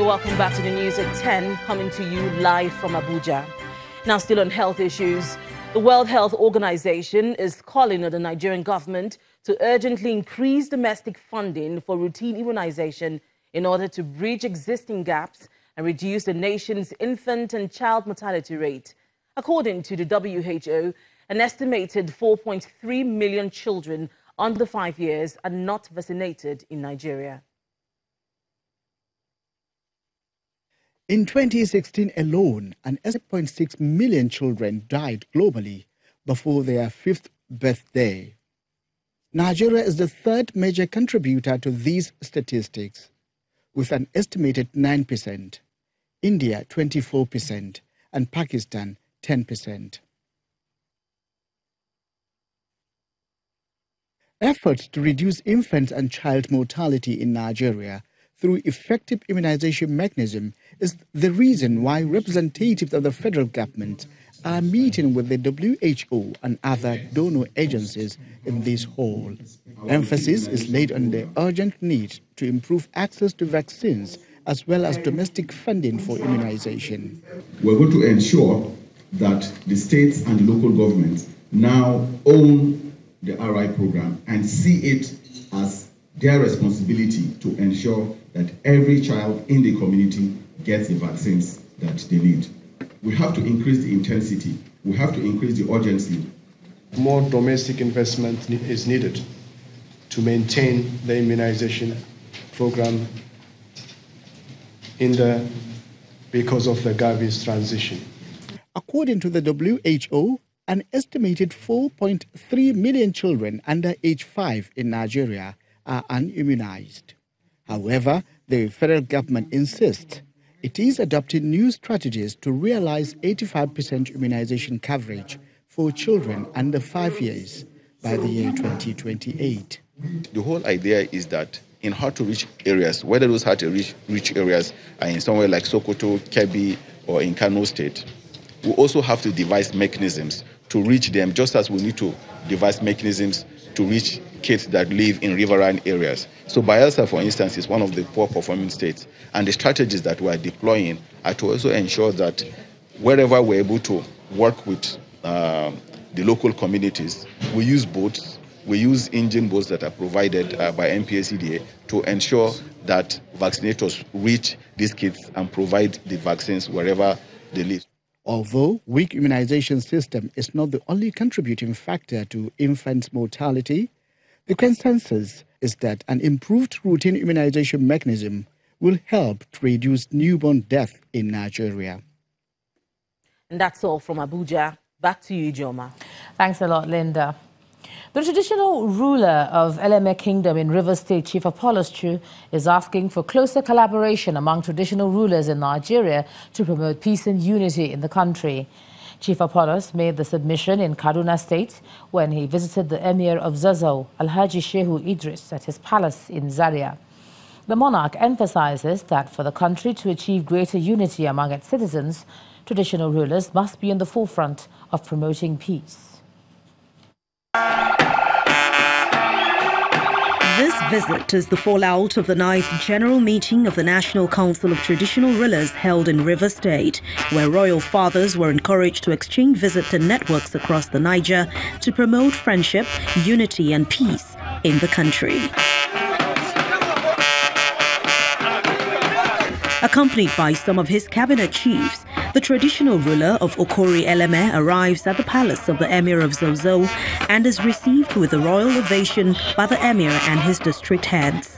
welcome back to the news at 10, coming to you live from Abuja. Now, still on health issues, the World Health Organization is calling on the Nigerian government to urgently increase domestic funding for routine immunization in order to bridge existing gaps and reduce the nation's infant and child mortality rate. According to the WHO, an estimated 4.3 million children under 5 years are not vaccinated in Nigeria. In 2016 alone, an 8.6 million children died globally before their 5th birthday. Nigeria is the third major contributor to these statistics, with an estimated 9%, India 24%, and Pakistan 10%. Efforts to reduce infant and child mortality in Nigeria through effective immunization mechanism is the reason why representatives of the federal government are meeting with the WHO and other donor agencies in this hall. Emphasis is laid on the urgent need to improve access to vaccines as well as domestic funding for immunization. We're going to ensure that the states and the local governments now own the RI program and see it as their responsibility to ensure that every child in the community gets the vaccines that they need. We have to increase the intensity. We have to increase the urgency. More domestic investment is needed to maintain the immunization program because of the Gavi's transition. According to the WHO, an estimated 4.3 million children under age 5 in Nigeria are unimmunized. However, the federal government insists it is adopting new strategies to realize 85% immunization coverage for children under 5 years by the year 2028. The whole idea is that in hard to reach areas, whether those hard to reach areas are in somewhere like Sokoto, Kebbi, or in Kano State, we also have to devise mechanisms to reach them, just as we need to devise mechanisms to reach kids that live in riverine areas. So Bayelsa, for instance, is one of the poor-performing states, and the strategies that we are deploying are to also ensure that wherever we're able to work with the local communities, we use boats, we use engine boats that are provided by NPACDA to ensure that vaccinators reach these kids and provide the vaccines wherever they live. Although weak immunization system is not the only contributing factor to infant mortality, the consensus is that an improved routine immunization mechanism will help to reduce newborn death in Nigeria. And that's all from Abuja. Back to you, Joma. Thanks a lot, Linda. The traditional ruler of Eleme Kingdom in Rivers State, Chief Pt.3, is asking for closer collaboration among traditional rulers in Nigeria to promote peace and unity in the country. Chief Pt.3 made the submission in Kaduna State when he visited the Emir of Zazzau, Alhaji Shehu Idris, at his palace in Zaria. The monarch emphasizes that for the country to achieve greater unity among its citizens, traditional rulers must be in the forefront of promoting peace. This visit is the fallout of the 9th General Meeting of the National Council of Traditional Rulers held in Rivers State, where royal fathers were encouraged to exchange visits and networks across the Niger to promote friendship, unity and peace in the country. Accompanied by some of his cabinet chiefs, the traditional ruler of Okori Eleme arrives at the palace of the Emir of Zazzau and is received with a royal ovation by the Emir and his district heads.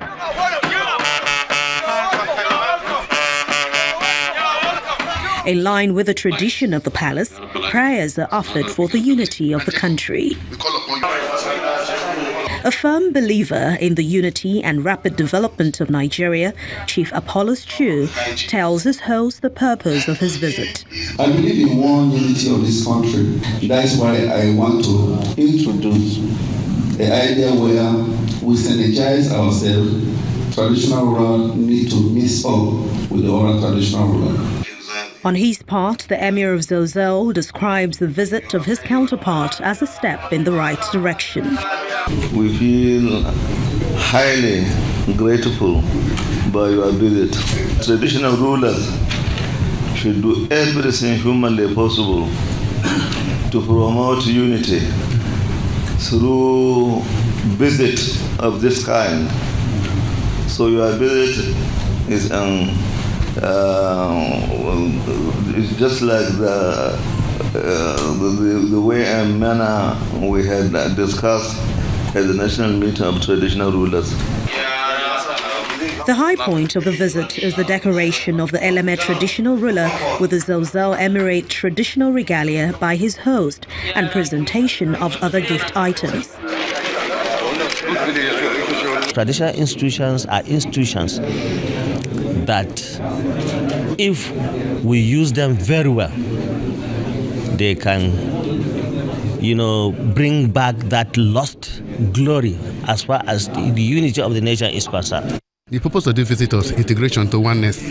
In line with the tradition of the palace, prayers are offered for the unity of the country. A firm believer in the unity and rapid development of Nigeria, Chief Pt.3 tells his host the purpose of his visit. I believe in one unity of this country. That's why I want to introduce the idea where we synergize ourselves. Traditional ruler need to mix up with the other traditional ruler. On his part, the Emir of Zazzau describes the visit of his counterpart as a step in the right direction. We feel highly grateful by your visit. Traditional rulers should do everything humanly possible to promote unity through visit of this kind. So your visit is it's just like the way and manner we had discussed at the national meeting of traditional rulers. The high point of the visit is the decoration of the Eleme traditional ruler with the Zauzau Emirate traditional regalia by his host and presentation of other gift items. Traditional institutions are institutions that, if we use them very well, they can, bring back that lost glory as far as the unity of the nation is concerned. The purpose of this visit was integration to oneness.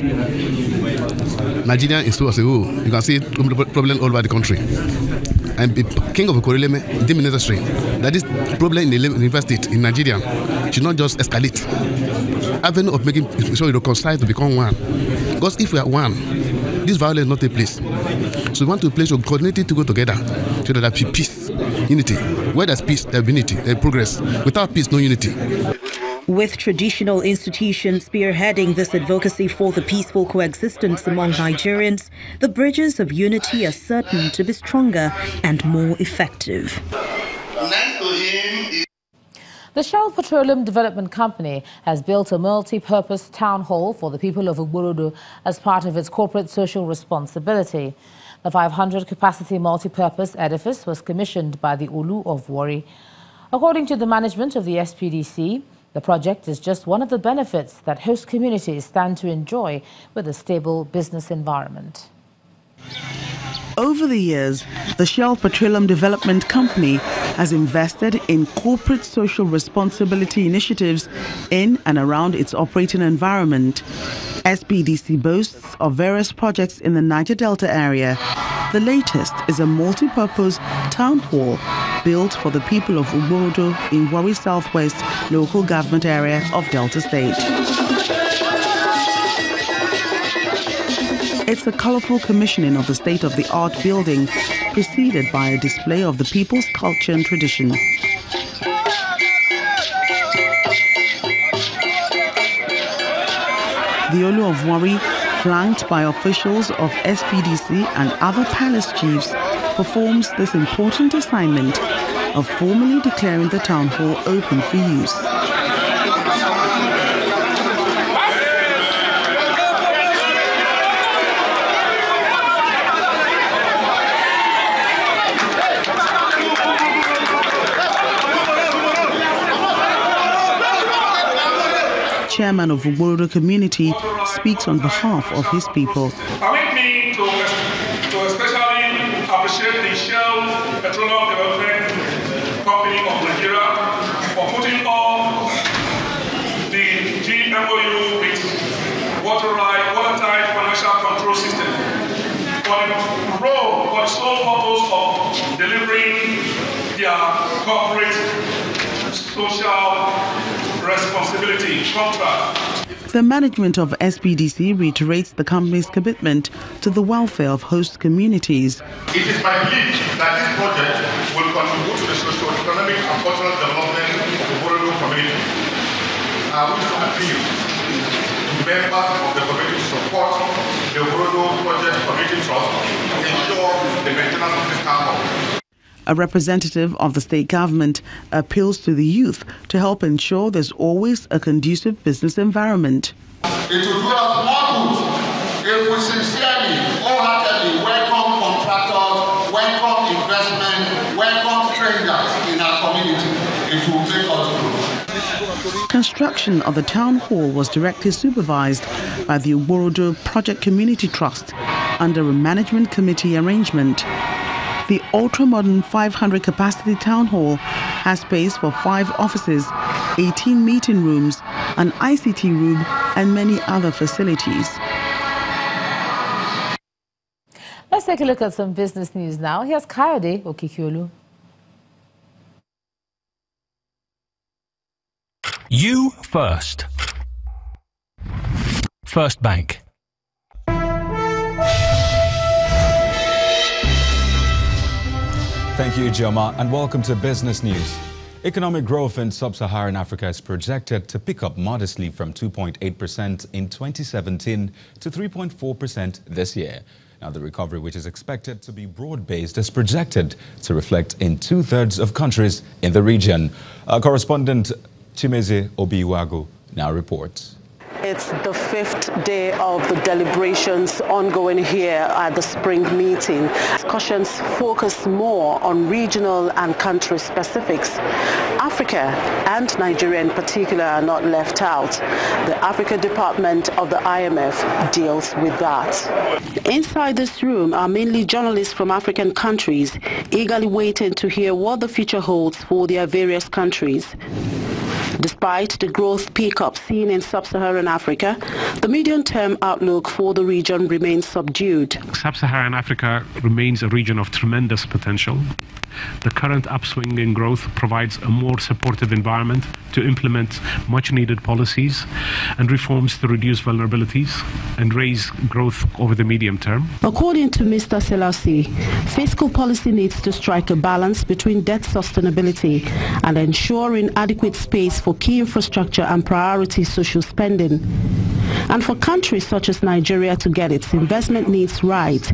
Nigeria is still as a whole. You can see problem all over the country. And the King of Okoreleme deemed necessary that this problem in the university in Nigeria should not just escalate. Avenue of making sure you reconcile to become one. Because if we are one, this violence will not take place. So we want to place coordinated to go together so that there be peace, unity. Where there's peace, there's unity, there's progress. Without peace, no unity. With traditional institutions spearheading this advocacy for the peaceful coexistence among Nigerians, the bridges of unity are certain to be stronger and more effective. The Shell Petroleum Development Company has built a multi-purpose town hall for the people of Ugborodo as part of its corporate social responsibility. The 500-capacity multi-purpose edifice was commissioned by the Olu of Warri. According to the management of the SPDC, the project is just one of the benefits that host communities stand to enjoy with a stable business environment. Over the years, the Shell Petroleum Development Company has invested in corporate social responsibility initiatives in and around its operating environment. SPDC boasts of various projects in the Niger Delta area. The latest is a multi-purpose town hall built for the people of Ugborodo in Warri Southwest local government area of Delta State. It's a colorful commissioning of the state-of-the-art building, preceded by a display of the people's culture and tradition. The Olu of Warri, flanked by officials of SPDC and other palace chiefs, performs this important assignment of formally declaring the town hall open for use. Chairman of Ugborodo community speaks on behalf of his people. Permit me to especially appreciate the Shell Petroleum Development Company of Nigeria for putting on the GMOU with watertight financial control system for the sole purpose of delivering their corporate social responsibility contract. The management of SPDC reiterates the company's commitment to the welfare of host communities. It is my belief that this project will contribute to the socio-economic and cultural development of the Ugborodo community. I wish to appeal to members of the community to support the Ugborodo Project Community Trust to ensure the maintenance of this town hall. A representative of the state government appeals to the youth to help ensure there's always a conducive business environment. It will do us more good if we sincerely, wholeheartedly welcome contractors, welcome investment, welcome strangers in our community. It will make us grow. Construction of the town hall was directly supervised by the Ugborodo Project Community Trust under a management committee arrangement. The ultra-modern 500-capacity town hall has space for 5 offices, 18 meeting rooms, an ICT room, and many other facilities. Let's take a look at some business news now. Here's Kayode Okikiolu. You first. First Bank. Thank you, Joma, and welcome to Business News. Economic growth in sub-Saharan Africa is projected to pick up modestly from 2.8% in 2017 to 3.4% this year. Now, the recovery, which is expected to be broad-based, is projected to reflect in two-thirds of countries in the region. Our correspondent Chimeze Obiwagu now reports. It's the fifth day of the deliberations ongoing here at the spring meeting. Discussions focus more on regional and country specifics. Africa and Nigeria in particular are not left out. The Africa Department of the IMF deals with that. Inside this room are mainly journalists from African countries, eagerly waiting to hear what the future holds for their various countries. Despite the growth pickup seen in sub-Saharan Africa, the medium-term outlook for the region remains subdued. Sub-Saharan Africa remains a region of tremendous potential. The current upswing in growth provides a more supportive environment to implement much-needed policies and reforms to reduce vulnerabilities and raise growth over the medium term. According to Mr. Selassie, fiscal policy needs to strike a balance between debt sustainability and ensuring adequate space for key infrastructure and priority social spending. And for countries such as Nigeria to get its investment needs right,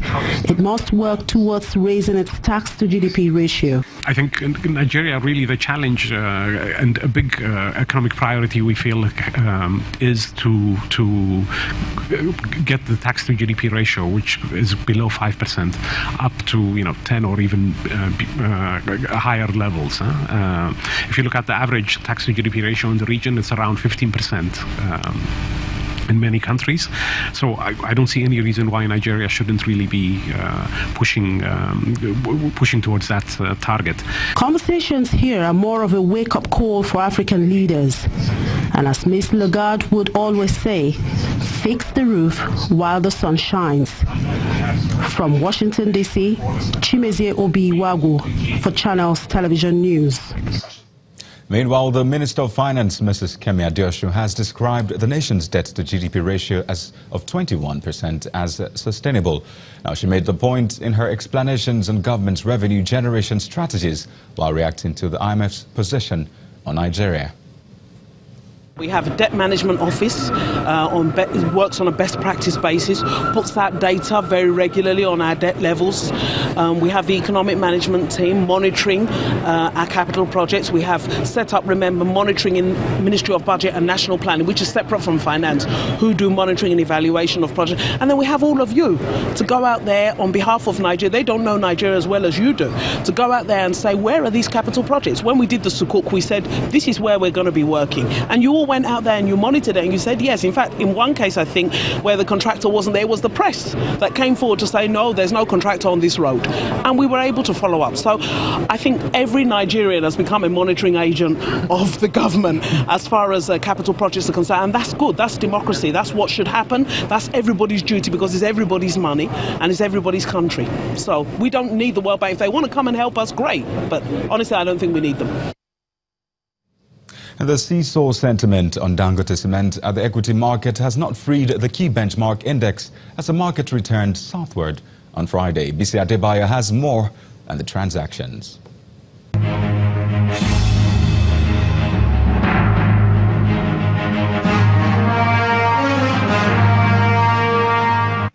it must work towards raising its tax-to-GDP ratio. I think in Nigeria, really the challenge and a big economic priority we feel is to get the tax-to-GDP ratio, which is below 5%, up to 10 or even higher levels. If you look at the average tax-to-GDP ratio in the region, it's around 15%. In many countries. So I don't see any reason why Nigeria shouldn't really be pushing towards that target. Conversations here are more of a wake-up call for African leaders. And as Ms. Lagarde would always say, fix the roof while the sun shines. From Washington, D.C., Chimeze Obiwagu for Channels Television News. Meanwhile, the Minister of Finance, Mrs. Kemi Adeosun, has described the nation's debt-to-GDP ratio of 21% as sustainable. Now, she made the point in her explanations on government's revenue generation strategies while reacting to the IMF's position on Nigeria. We have a debt management office, works on a best practice basis, puts out data very regularly on our debt levels. We have the economic management team monitoring our capital projects. We have set up, remember, monitoring in Ministry of Budget and National Planning, which is separate from finance, who do monitoring and evaluation of projects. And then we have all of you to go out there on behalf of Nigeria. They don't know Nigeria as well as you do. To go out there and say, where are these capital projects? When we did the Sukuk, we said, this is where we're going to be working. And you all went out there and you monitored it and you said yes. In fact, in one case, I think, where the contractor wasn't there, it was the press that came forward to say, no, there's no contractor on this road. And we were able to follow up. So I think every Nigerian has become a monitoring agent of the government as far as capital projects are concerned. And that's good. That's democracy. That's what should happen. That's everybody's duty because it's everybody's money and it's everybody's country. So we don't need the World Bank. If they want to come and help us, great. But honestly, I don't think we need them. And the seesaw sentiment on Dangote cement at the equity market has not freed the key benchmark index as the market returned southward on Friday. Bisi Adebayo has more on the transactions.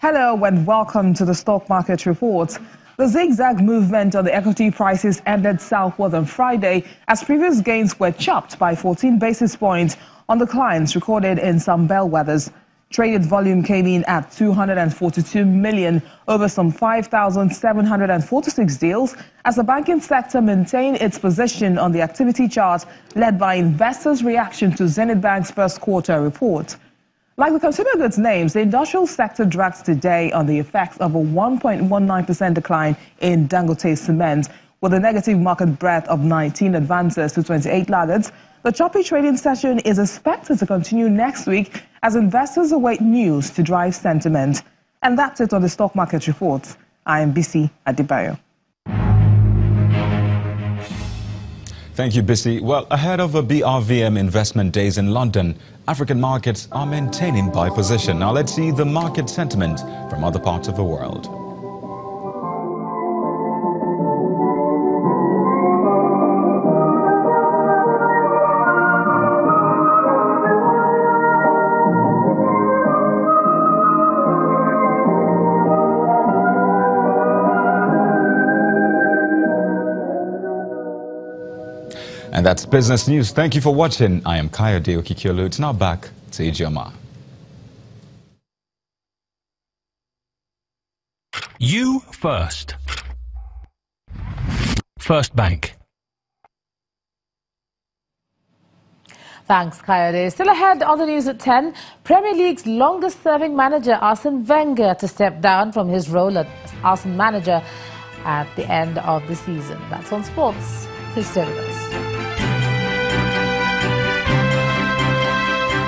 Hello and welcome to the Stock Market Report. The zigzag movement on the equity prices ended southward on Friday as previous gains were chopped by 14 basis points on declines recorded in some bellwethers. Traded volume came in at 242 million over some 5,746 deals as the banking sector maintained its position on the activity chart led by investors' reaction to Zenith Bank's first quarter report. Like the consumer goods names, the industrial sector dragged today on the effects of a 1.19% decline in Dangote cement, with a negative market breadth of 19 advances to 28 laggards. The choppy trading session is expected to continue next week as investors await news to drive sentiment. And that's it on the Stock Market Report. I am Bisi Adebayo. Thank you, Bissy. Well, ahead of a BRVM investment days in London, African markets are maintaining buy position. Now let's see the market sentiment from other parts of the world. And that's Business News. Thank you for watching. I am Kayode Okikiolu. It's now back to Ijeoma. You first. First Bank. Thanks, Kayode. Still ahead on the news at 10, Premier League's longest-serving manager, Arsene Wenger, to step down from his role as Arsenal manager at the end of the season. That's on sports. Please stay with us.